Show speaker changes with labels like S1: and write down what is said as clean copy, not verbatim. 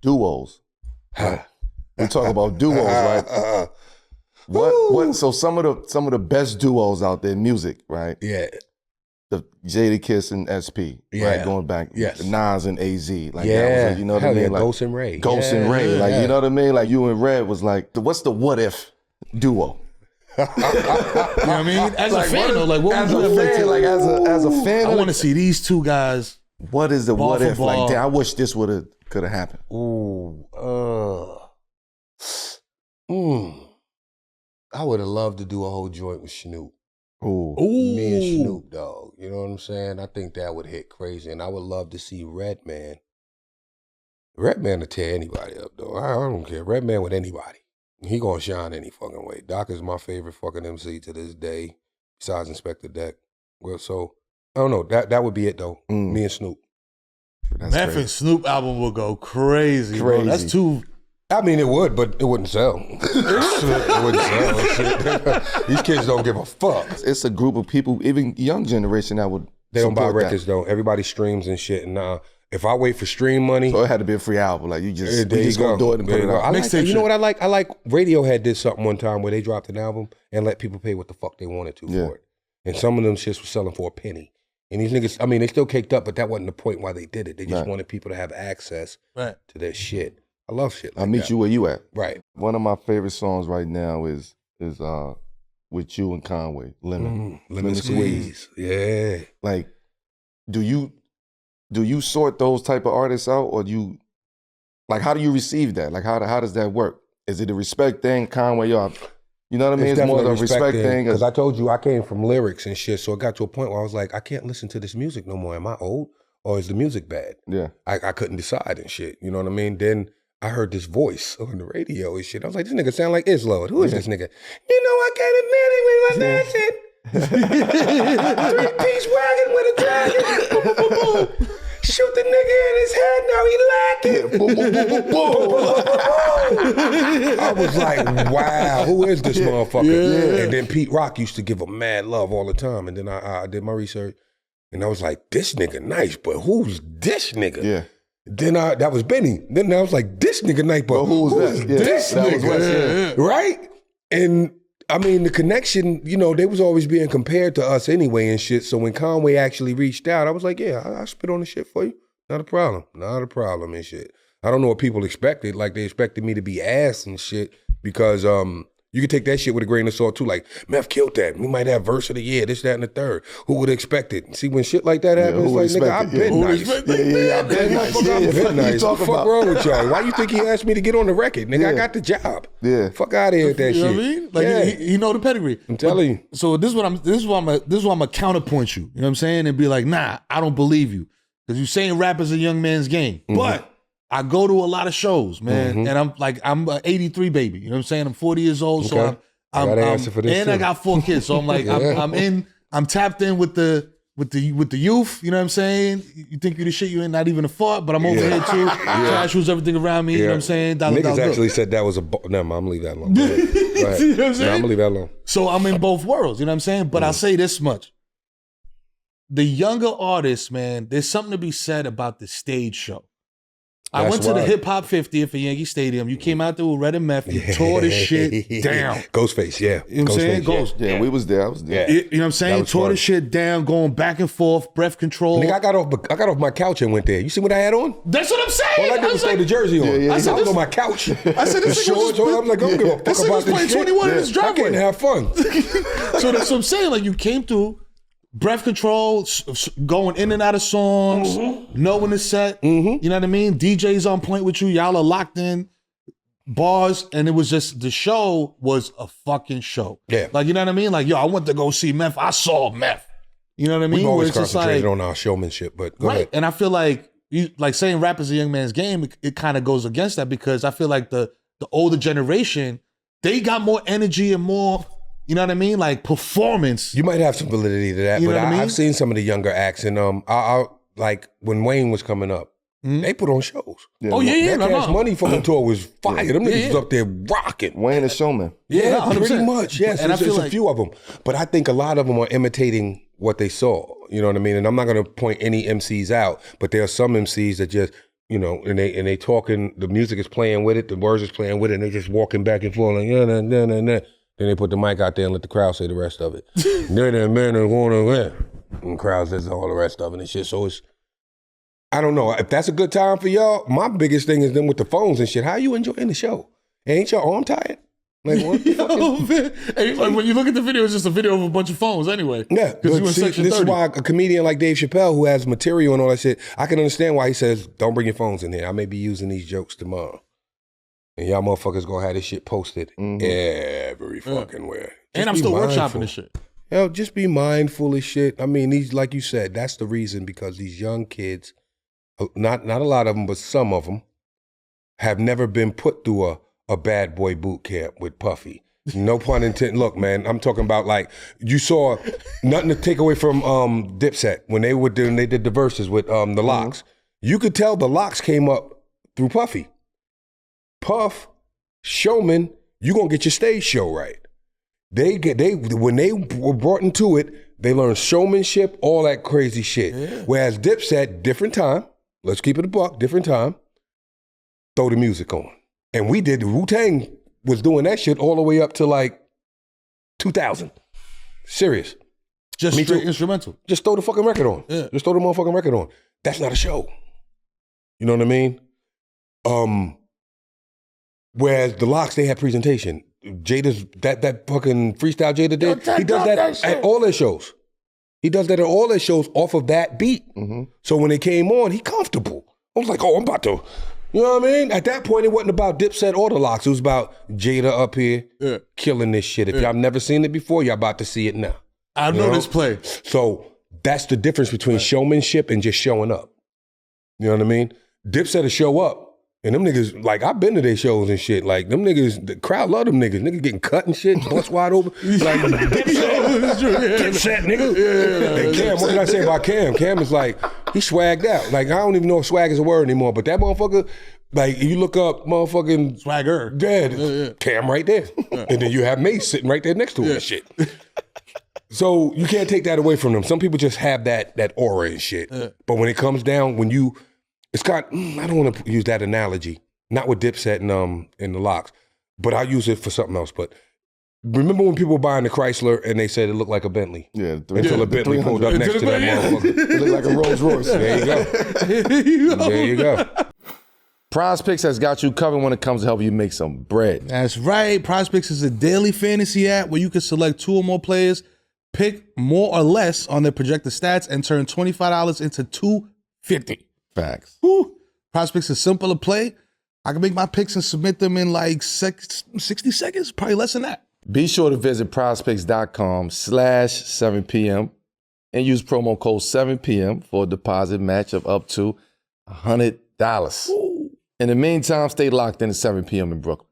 S1: duos. Right? We talk about duos, right? What? So some of the best duos out there in music, right?
S2: Yeah.
S1: The Jadakiss and SP, right? Going back,
S2: yes.
S1: Nas and AZ, like
S2: yeah,
S1: that was, you know what I mean? Like
S2: Ghost and Ray,
S1: Ghost and Ray, like you know what I mean? Like you and Red was like, what's the what if duo?
S3: You know what I mean? As a fan, though, like what would you
S1: fan, like as a fan,
S3: I want to see these two guys.
S1: What is the what if?
S3: Ball.
S1: Like, damn, I wish this could have happened.
S2: I would have loved to do a whole joint with Snoop.
S1: Ooh.
S2: Me and Snoop Dogg. You know what I'm saying? I think that would hit crazy. And I would love to see Redman. Redman to tear anybody up, though. I don't care. Redman with anybody. He gonna shine any fucking way. Doc is my favorite fucking MC to this day, besides Inspector Deck. Well, so, I don't know. That would be it, though. Me and Snoop.
S3: Meth and Snoop album will go crazy. Bro. That's too...
S2: I mean, it would, but it wouldn't sell. It wouldn't sell. These kids don't give a fuck.
S1: It's a group of people, even young generation, that would
S2: They don't buy records, though. Everybody streams and shit. And if I wait for stream money...
S1: So it had to be a free album. Like, we just gonna do it and put it out.
S2: You know what I like? I like Radiohead did something one time where they dropped an album and let people pay what the fuck they wanted to for it. And some of them shits were selling for a penny. And these niggas, I mean, they still caked up, but that wasn't the point why they did it. They just wanted people to have access to their shit. I love shit like
S1: I'll meet you where you at.
S2: Right.
S1: One of my favorite songs right now is with you and Conway, Lemon.
S2: Lemon Squeeze. Yeah.
S1: Like, do you sort those type of artists out, or how do you receive that? Like, how does that work? Is it a respect thing, Conway? You know what I mean? It's more of a respect thing.
S2: Because I told you I came from lyrics and shit, so it got to a point where I was like, I can't listen to this music no more. Am I old, or is the music bad?
S1: Yeah.
S2: I couldn't decide and shit. You know what I mean? Then I heard this voice on the radio and shit. I was like, this nigga sound like Islo. Who is this nigga? You know, I can't admit it with my dancing. 3-piece wagon with a dragon. Boom, boom, boom, boom. Shoot the nigga in his head, now he lacking. Boom, boom, boom, boom, boom. I was like, wow, who is this motherfucker? Yeah. And then Pete Rock used to give him mad love all the time. And then I did my research, and I was like, this nigga nice, but who's this nigga?
S1: Yeah.
S2: Then that was Benny. Then I was like, this nigga nice, but who's this nigga? Right? And I mean, the connection, you know, they was always being compared to us anyway and shit. So when Conway actually reached out, I was like, yeah, I spit on the shit for you. Not a problem. Not a problem and shit. I don't know what people expected. Like, they expected me to be ass and shit because you could take that shit with a grain of salt too. Like, Meth killed that. We might have verse of the year, this, that, and the third. Who would expect it? See, when shit like that happens, it's like, nigga, I've been nice. I've been nice. I've been nice. What the fuck wrong with y'all? Why you think he asked me to get on the record? Nigga, I got the job.
S1: Yeah.
S2: Fuck out of here with that shit.
S3: You know what I mean? Like, he know the pedigree.
S2: I'm telling you.
S3: So this is why I'm gonna counterpoint you. You know what I'm saying? And be like, nah, I don't believe you. Because you saying rap is a young man's game. But I go to a lot of shows, man. And I'm an 83 baby. You know what I'm saying? I'm 40 years old, so I got an answer for this
S2: and
S3: too. I got 4 kids, so I'm like, I'm tapped in with the youth. You know what I'm saying? You think you the shit, you ain't not even a fart, but I'm over here too. Trash was everything around me. You know what I'm saying?
S2: Niggas actually said that was a. Never mind, I'm gonna leave that alone. You know what I'm saying? I'm gonna leave that alone.
S3: So I'm in both worlds. You know what I'm saying? But I'll say this much: the younger artists, man, there's something to be said about the stage show. I went to the Hip Hop 50th at Yankee Stadium. You came out there with Red and Meth. You tore the shit down.
S2: Ghostface, yeah.
S3: You know what I'm saying? Ghost.
S1: Yeah, we was there. I was there.
S3: You know what I'm saying? Tore the shit down, going back and forth, breath control.
S2: Nigga, I got off my couch and went there. You see what I had on?
S3: That's what I'm saying.
S2: All I did was throw the jersey on. I was on my couch.
S3: I said, this nigga was
S2: I'm like, I don't give a fuck about this shit.
S3: 21 in his driveway.
S2: I can't have fun.
S3: So that's what I'm saying. Like, you came through, breath control, going in and out of songs, knowing the set. You know what I mean? DJ's on point with you. Y'all are locked in. Bars. And it was just, the show was a fucking show.
S2: Yeah.
S3: Like, you know what I mean? Like, yo, I went to go see Meth. I saw Meth. You know what I mean?
S2: We've always concentrated on our showmanship, but go ahead.
S3: And I feel like, saying rap is a young man's game, it kind of goes against that, because I feel like the older generation, they got more energy and more, you know what I mean? Like, performance.
S2: You might have some validity to that, but I've seen some of the younger acts, and I like when Wayne was coming up, they put on shows.
S3: Yeah. Oh yeah,
S2: that Cash Money fucking tour was fire. Them niggas was up there rocking.
S1: Wayne is showman.
S2: Yeah, pretty much. Yes, and there's a few of them, but I think a lot of them are imitating what they saw. You know what I mean? And I'm not gonna point any MCs out, but there are some MCs that just you know, and they talking, the music is playing with it, the words is playing with it, and they just walking back and forth like, yeah, nah, nah, nah, nah. Then they put the mic out there and let the crowd say the rest of it. And crowd says all the rest of it and shit. So it's, I don't know. If that's a good time for y'all, my biggest thing is them with the phones and shit. How you enjoying the show? Ain't your arm tired? Like, what the fuck?
S3: Hey, like, when you look at the video, it's just a video of a bunch of phones anyway.
S2: Yeah, but see, this is why a comedian like Dave Chappelle, who has material and all that shit, I can understand why he says, don't bring your phones in here. I may be using these jokes tomorrow. And y'all motherfuckers gonna have this shit posted every fucking where.
S3: And I'm still workshopping this shit.
S2: Yo, just be mindful of shit. I mean, these, like you said, that's the reason, because these young kids, not a lot of them, but some of them, have never been put through a bad boy boot camp with Puffy. No pun intended. Look, man, I'm talking about, like, you saw nothing to take away from Dipset when they did the verses with the Locks. You could tell the Locks came up through Puffy. Puff, Showman, you gonna get your stage show right. When they were brought into it, they learned showmanship, all that crazy shit. Yeah. Whereas Dipset, different time. Let's keep it a buck, different time. Throw the music on. And we did, Wu-Tang was doing that shit all the way up to like 2000. Serious.
S3: Just straight instrumental.
S2: Just throw the fucking record on.
S3: Yeah.
S2: Just throw the motherfucking record on. That's not a show. You know what I mean? Whereas the Locks, they had presentation. Jada's, that fucking freestyle Jada did, he does that at all their shows. He does that at all their shows off of that beat. So when they came on, he comfortable. I was like, oh, I'm about to, you know what I mean? At that point, it wasn't about Dipset or the Locks. It was about Jada up here killing this shit. If y'all never seen it before, y'all about to see it now.
S3: I know this play.
S2: So that's the difference between showmanship and just showing up. You know what I mean? Dipset will show up. And them niggas, like, I've been to their shows and shit. Like, them niggas, the crowd love them niggas. Niggas getting cut and shit, bust wide open. Like, Dipset, nigga. And Cam, what can I say about Cam? Cam is like, he swagged out. Like, I don't even know if swag is a word anymore, but that motherfucker, like, you look up motherfucking
S3: Swagger.
S2: Dead, Cam right there. And then you have Mace sitting right there next to him and shit. So you can't take that away from them. Some people just have that aura and shit. But when it comes down, when you, it's kind of, I don't want to use that analogy, not with Dipset and the Locks, but I'll use it for something else. But remember when people were buying the Chrysler and they said it looked like a Bentley?
S1: Yeah.
S2: Until a Bentley pulled up next to that motherfucker.
S1: It looked like a Rolls Royce.
S2: There you go. There you go.
S1: Prize Picks has got you covered when it comes to helping you make some bread.
S3: That's right. Prize Picks is a daily fantasy app where you can select 2 or more players, pick more or less on their projected stats, and turn $25 into $250.
S1: Facts.
S3: Woo. Prize Picks is simple to play. I can make my picks and submit them in like 60 seconds, probably less than that.
S1: Be sure to visit prizepicks.com/7 p.m. and use promo code 7 p.m. for a deposit match of up to $100. In the meantime, stay locked in at 7 p.m. in Brooklyn.